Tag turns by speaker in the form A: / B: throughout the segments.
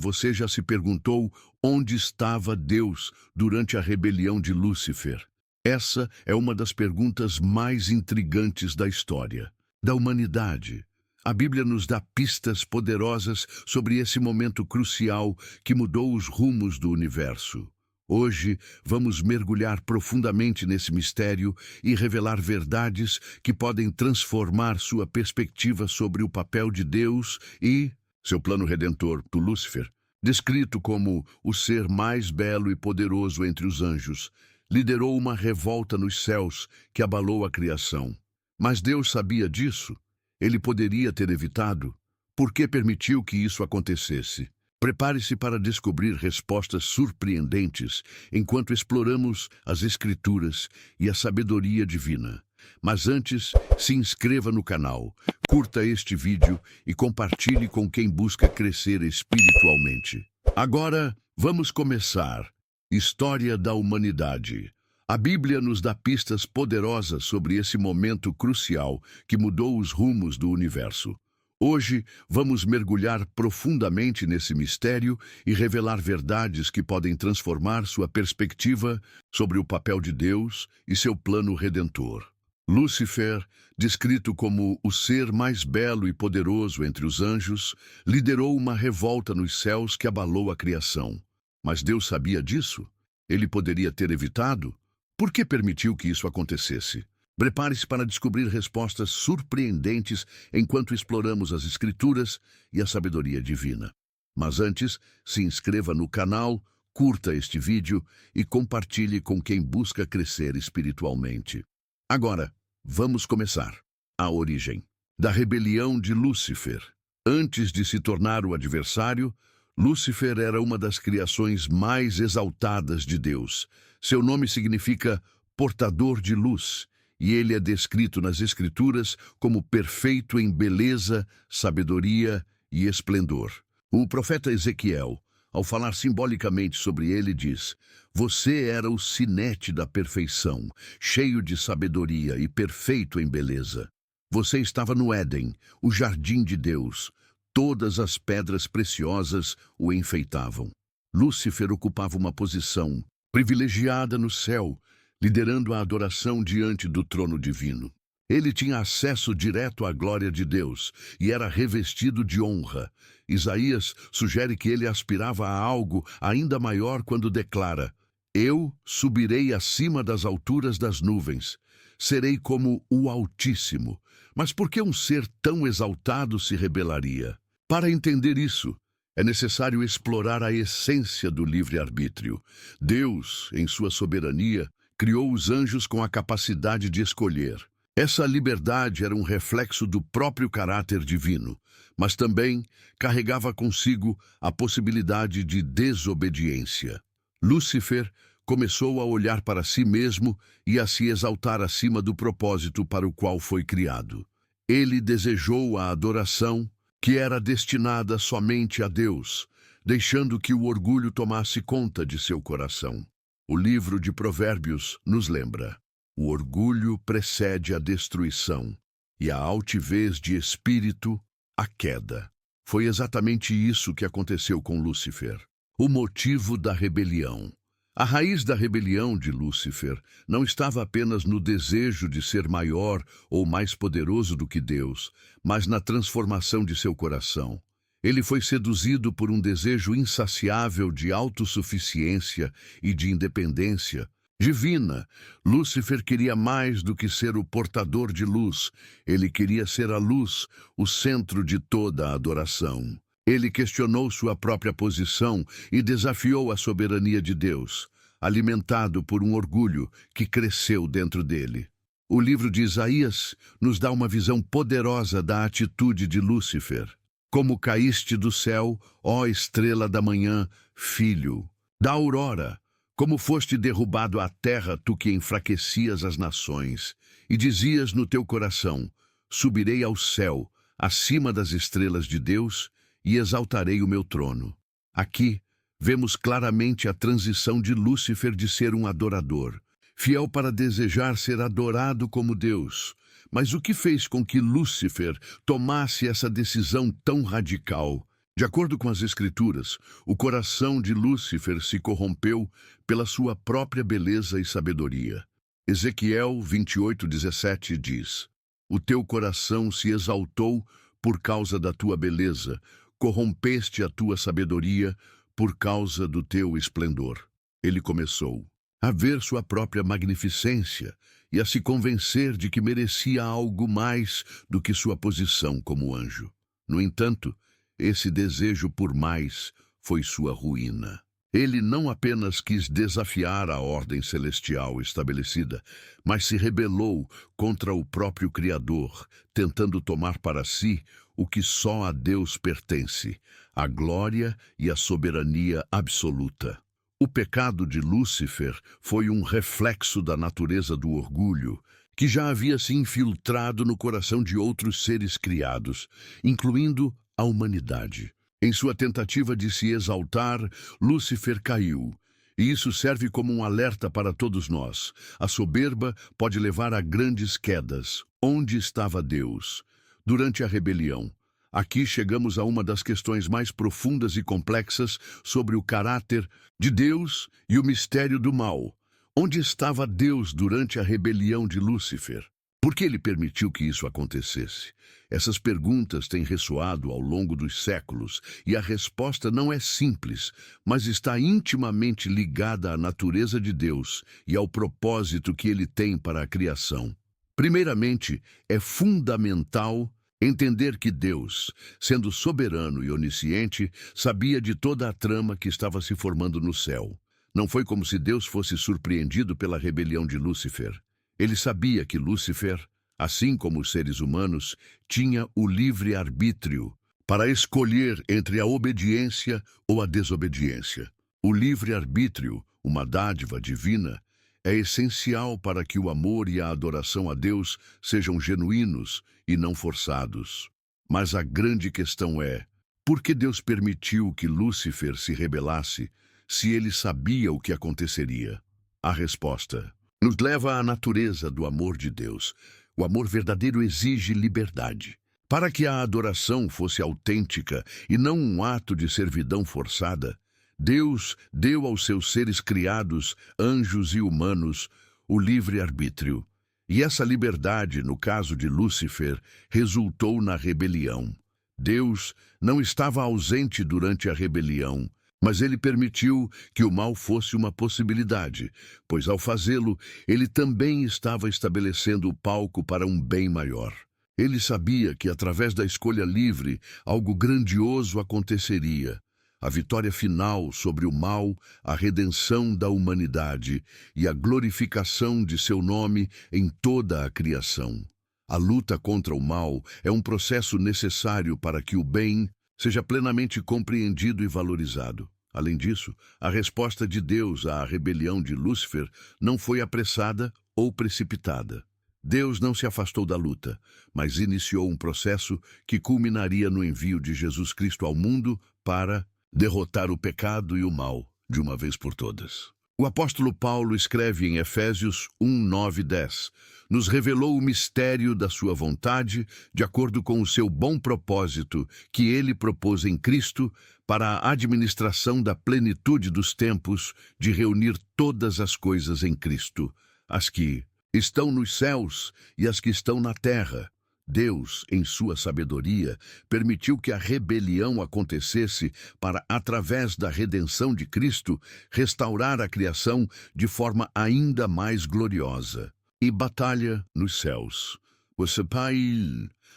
A: Você já se perguntou onde estava Deus durante a rebelião de Lúcifer? Essa é uma das perguntas mais intrigantes da história da humanidade. A Bíblia nos dá pistas poderosas sobre esse momento crucial que mudou os rumos do universo. Hoje, vamos mergulhar profundamente nesse mistério e revelar verdades que podem transformar sua perspectiva sobre o papel de Deus e seu plano redentor do Lúcifer. Descrito como o ser mais belo e poderoso entre os anjos, liderou uma revolta nos céus que abalou a criação. Mas Deus sabia disso. Ele poderia ter evitado. Por que permitiu que isso acontecesse? Prepare-se para descobrir respostas surpreendentes enquanto exploramos as Escrituras e a sabedoria divina. Mas antes, se inscreva no canal, curta este vídeo e compartilhe com quem busca crescer espiritualmente. Agora, vamos começar. História da humanidade. A Bíblia nos dá pistas poderosas sobre esse momento crucial que mudou os rumos do universo. Hoje, vamos mergulhar profundamente nesse mistério e revelar verdades que podem transformar sua perspectiva sobre o papel de Deus e seu plano redentor. Lúcifer, descrito como o ser mais belo e poderoso entre os anjos, liderou uma revolta nos céus que abalou a criação. Mas Deus sabia disso? Ele poderia ter evitado? Por que permitiu que isso acontecesse? Prepare-se para descobrir respostas surpreendentes enquanto exploramos as Escrituras e a sabedoria divina. Mas antes, se inscreva no canal, curta este vídeo e compartilhe com quem busca crescer espiritualmente. Agora, vamos começar. A origem da rebelião de Lúcifer. Antes de se tornar o adversário, Lúcifer era uma das criações mais exaltadas de Deus. Seu nome significa portador de luz, e ele é descrito nas Escrituras como perfeito em beleza, sabedoria e esplendor. O profeta Ezequiel, ao falar simbolicamente sobre ele, diz: "Você era o sinete da perfeição, cheio de sabedoria e perfeito em beleza. Você estava no Éden, o jardim de Deus. Todas as pedras preciosas o enfeitavam." Lúcifer ocupava uma posição privilegiada no céu, liderando a adoração diante do trono divino. Ele tinha acesso direto à glória de Deus e era revestido de honra. Isaías sugere que ele aspirava a algo ainda maior quando declara: "Eu subirei acima das alturas das nuvens, serei como o Altíssimo." Mas por que um ser tão exaltado se rebelaria? Para entender isso, é necessário explorar a essência do livre-arbítrio. Deus, em sua soberania, criou os anjos com a capacidade de escolher. Essa liberdade era um reflexo do próprio caráter divino, mas também carregava consigo a possibilidade de desobediência. Lúcifer começou a olhar para si mesmo e a se exaltar acima do propósito para o qual foi criado. Ele desejou a adoração, que era destinada somente a Deus, deixando que o orgulho tomasse conta de seu coração. O livro de Provérbios nos lembra: o orgulho precede a destruição, e a altivez de espírito, a queda. Foi exatamente isso que aconteceu com Lúcifer. O motivo da rebelião. A raiz da rebelião de Lúcifer não estava apenas no desejo de ser maior ou mais poderoso do que Deus, mas na transformação de seu coração. Ele foi seduzido por um desejo insaciável de autossuficiência e de independência divina. Lúcifer queria mais do que ser o portador de luz. Ele queria ser a luz, o centro de toda a adoração. Ele questionou sua própria posição e desafiou a soberania de Deus, alimentado por um orgulho que cresceu dentro dele. O livro de Isaías nos dá uma visão poderosa da atitude de Lúcifer. Como caíste do céu, ó estrela da manhã, filho da aurora, como foste derrubado à terra, tu que enfraquecias as nações, e dizias no teu coração: subirei ao céu, acima das estrelas de Deus, e exaltarei o meu trono. Aqui, vemos claramente a transição de Lúcifer de ser um adorador, fiel para desejar ser adorado como Deus. Mas o que fez com que Lúcifer tomasse essa decisão tão radical? De acordo com as Escrituras, o coração de Lúcifer se corrompeu pela sua própria beleza e sabedoria. Ezequiel 28:17 diz: O teu coração se exaltou por causa da tua beleza, corrompeste a tua sabedoria por causa do teu esplendor. Ele começou a ver sua própria magnificência e a se convencer de que merecia algo mais do que sua posição como anjo. No entanto, esse desejo por mais foi sua ruína. Ele não apenas quis desafiar a ordem celestial estabelecida, mas se rebelou contra o próprio Criador, tentando tomar para si o que só a Deus pertence, a glória e a soberania absoluta. O pecado de Lúcifer foi um reflexo da natureza do orgulho, que já havia se infiltrado no coração de outros seres criados, incluindo a humanidade. Em sua tentativa de se exaltar, Lúcifer caiu. E isso serve como um alerta para todos nós. A soberba pode levar a grandes quedas. Onde estava Deus? Durante a rebelião. Aqui chegamos a uma das questões mais profundas e complexas sobre o caráter de Deus e o mistério do mal. Onde estava Deus durante a rebelião de Lúcifer? Por que ele permitiu que isso acontecesse? Essas perguntas têm ressoado ao longo dos séculos, e a resposta não é simples, mas está intimamente ligada à natureza de Deus e ao propósito que ele tem para a criação. Primeiramente, é fundamental entender que Deus, sendo soberano e onisciente, sabia de toda a trama que estava se formando no céu. Não foi como se Deus fosse surpreendido pela rebelião de Lúcifer. Ele sabia que Lúcifer, assim como os seres humanos, tinha o livre-arbítrio para escolher entre a obediência ou a desobediência. O livre-arbítrio, uma dádiva divina, é essencial para que o amor e a adoração a Deus sejam genuínos e não forçados. Mas a grande questão é: por que Deus permitiu que Lúcifer se rebelasse se ele sabia o que aconteceria? A resposta nos leva à natureza do amor de Deus. O amor verdadeiro exige liberdade. Para que a adoração fosse autêntica e não um ato de servidão forçada, Deus deu aos seus seres criados, anjos e humanos, o livre-arbítrio. E essa liberdade, no caso de Lúcifer, resultou na rebelião. Deus não estava ausente durante a rebelião, mas ele permitiu que o mal fosse uma possibilidade, pois ao fazê-lo, ele também estava estabelecendo o palco para um bem maior. Ele sabia que, através da escolha livre, algo grandioso aconteceria. A vitória final sobre o mal, a redenção da humanidade e a glorificação de seu nome em toda a criação. A luta contra o mal é um processo necessário para que o bem seja plenamente compreendido e valorizado. Além disso, a resposta de Deus à rebelião de Lúcifer não foi apressada ou precipitada. Deus não se afastou da luta, mas iniciou um processo que culminaria no envio de Jesus Cristo ao mundo para derrotar o pecado e o mal de uma vez por todas. O apóstolo Paulo escreve em Efésios 1:9-10, nos revelou o mistério da sua vontade, de acordo com o seu bom propósito, que ele propôs em Cristo para a administração da plenitude dos tempos, de reunir todas as coisas em Cristo, as que estão nos céus e as que estão na terra. Deus, em sua sabedoria, permitiu que a rebelião acontecesse para, através da redenção de Cristo, restaurar a criação de forma ainda mais gloriosa. E batalha nos céus.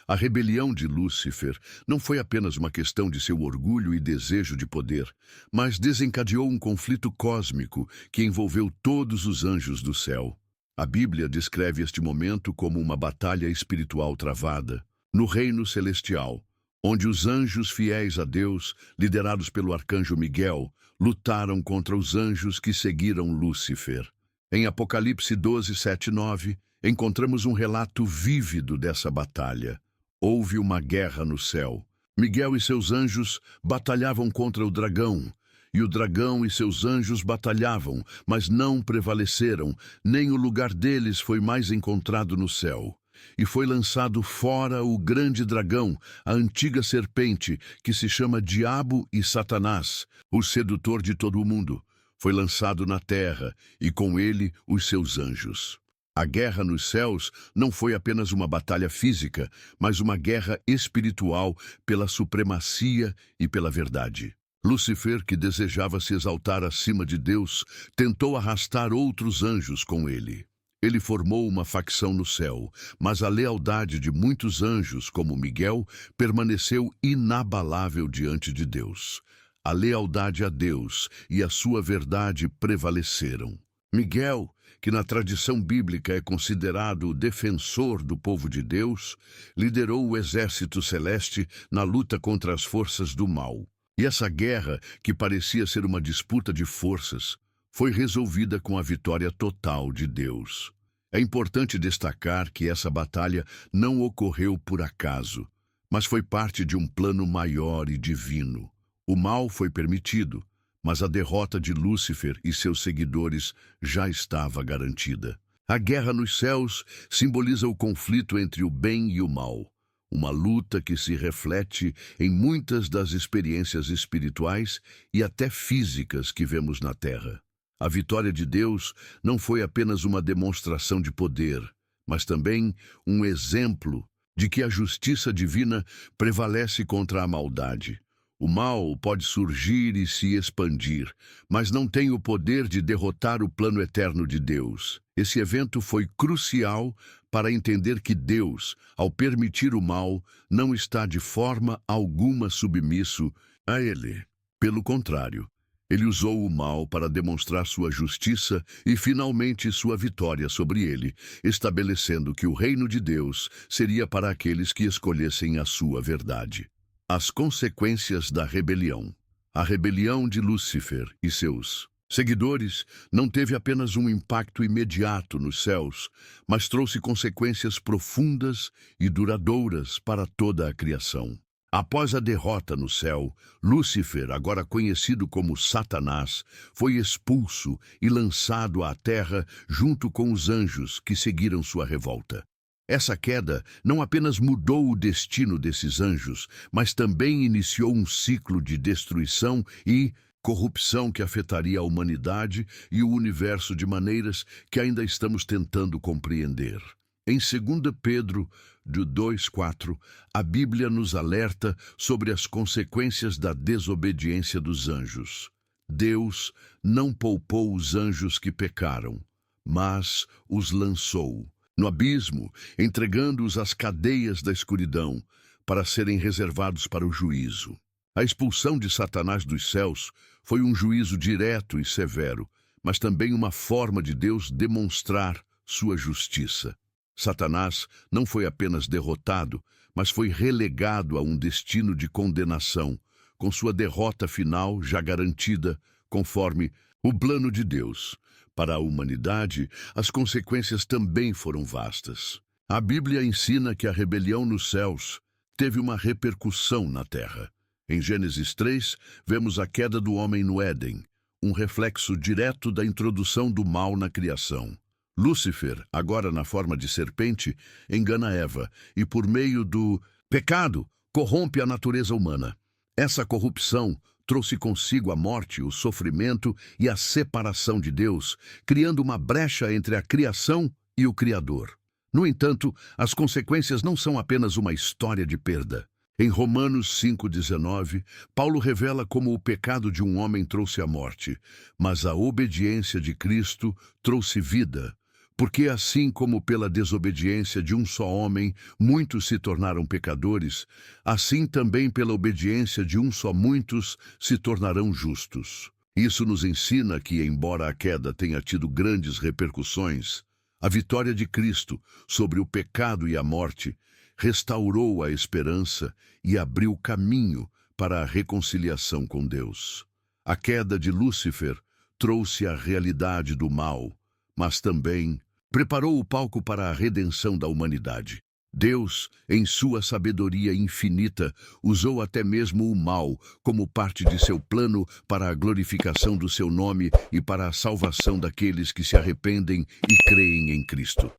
A: A rebelião de Lúcifer não foi apenas uma questão de seu orgulho e desejo de poder, mas desencadeou um conflito cósmico que envolveu todos os anjos do céu. A Bíblia descreve este momento como uma batalha espiritual travada no reino celestial, onde os anjos fiéis a Deus, liderados pelo arcanjo Miguel, lutaram contra os anjos que seguiram Lúcifer. Em Apocalipse 12:7-9, encontramos um relato vívido dessa batalha. Houve uma guerra no céu. Miguel e seus anjos batalhavam contra o dragão, e o dragão e seus anjos batalhavam, mas não prevaleceram, nem o lugar deles foi mais encontrado no céu. e foi lançado fora o grande dragão, a antiga serpente, que se chama Diabo e Satanás, o sedutor de todo o mundo. Foi lançado na terra, e com ele os seus anjos. A guerra nos céus não foi apenas uma batalha física, mas uma guerra espiritual pela supremacia e pela verdade. Lúcifer, que desejava se exaltar acima de Deus, tentou arrastar outros anjos com ele. Ele formou uma facção no céu, mas a lealdade de muitos anjos, como Miguel, permaneceu inabalável diante de Deus. A lealdade a Deus e a sua verdade prevaleceram. Miguel, que na tradição bíblica é considerado o defensor do povo de Deus, liderou o exército celeste na luta contra as forças do mal. E essa guerra, que parecia ser uma disputa de forças, foi resolvida com a vitória total de Deus. É importante destacar que essa batalha não ocorreu por acaso, mas foi parte de um plano maior e divino. O mal foi permitido, mas a derrota de Lúcifer e seus seguidores já estava garantida. A guerra nos céus simboliza o conflito entre o bem e o mal, uma luta que se reflete em muitas das experiências espirituais e até físicas que vemos na Terra. A vitória de Deus não foi apenas uma demonstração de poder, mas também um exemplo de que a justiça divina prevalece contra a maldade. O mal pode surgir e se expandir, mas não tem o poder de derrotar o plano eterno de Deus. Esse evento foi crucial para entender que Deus, ao permitir o mal, não está de forma alguma submisso a ele. Pelo contrário, ele usou o mal para demonstrar sua justiça e, finalmente, sua vitória sobre ele, estabelecendo que o reino de Deus seria para aqueles que escolhessem a sua verdade. As consequências da rebelião. A rebelião de Lúcifer e seus seguidores não teve apenas um impacto imediato nos céus, mas trouxe consequências profundas e duradouras para toda a criação. Após a derrota no céu, Lúcifer, agora conhecido como Satanás, foi expulso e lançado à terra junto com os anjos que seguiram sua revolta. Essa queda não apenas mudou o destino desses anjos, mas também iniciou um ciclo de destruição e corrupção que afetaria a humanidade e o universo de maneiras que ainda estamos tentando compreender. Em 2 Pedro 2,4, a Bíblia nos alerta sobre as consequências da desobediência dos anjos. Deus não poupou os anjos que pecaram, mas os lançou no abismo, entregando-os às cadeias da escuridão, para serem reservados para o juízo. A expulsão de Satanás dos céus foi um juízo direto e severo, mas também uma forma de Deus demonstrar sua justiça. Satanás não foi apenas derrotado, mas foi relegado a um destino de condenação, com sua derrota final já garantida, conforme o plano de Deus. Para a humanidade, as consequências também foram vastas. A Bíblia ensina que a rebelião nos céus teve uma repercussão na terra. Em Gênesis 3, vemos a queda do homem no Éden, um reflexo direto da introdução do mal na criação. Lúcifer, agora na forma de serpente, engana Eva e, por meio do pecado, corrompe a natureza humana. Essa corrupção trouxe consigo a morte, o sofrimento e a separação de Deus, criando uma brecha entre a criação e o Criador. No entanto, as consequências não são apenas uma história de perda. Em Romanos 5,19, Paulo revela como o pecado de um homem trouxe a morte, mas a obediência de Cristo trouxe vida. Porque assim como pela desobediência de um só homem muitos se tornaram pecadores, assim também pela obediência de um só muitos se tornarão justos. Isso nos ensina que, embora a queda tenha tido grandes repercussões, a vitória de Cristo sobre o pecado e a morte restaurou a esperança e abriu caminho para a reconciliação com Deus. A queda de Lúcifer trouxe a realidade do mal, mas também preparou o palco para a redenção da humanidade. Deus, em sua sabedoria infinita, usou até mesmo o mal como parte de seu plano para a glorificação do seu nome e para a salvação daqueles que se arrependem e creem em Cristo.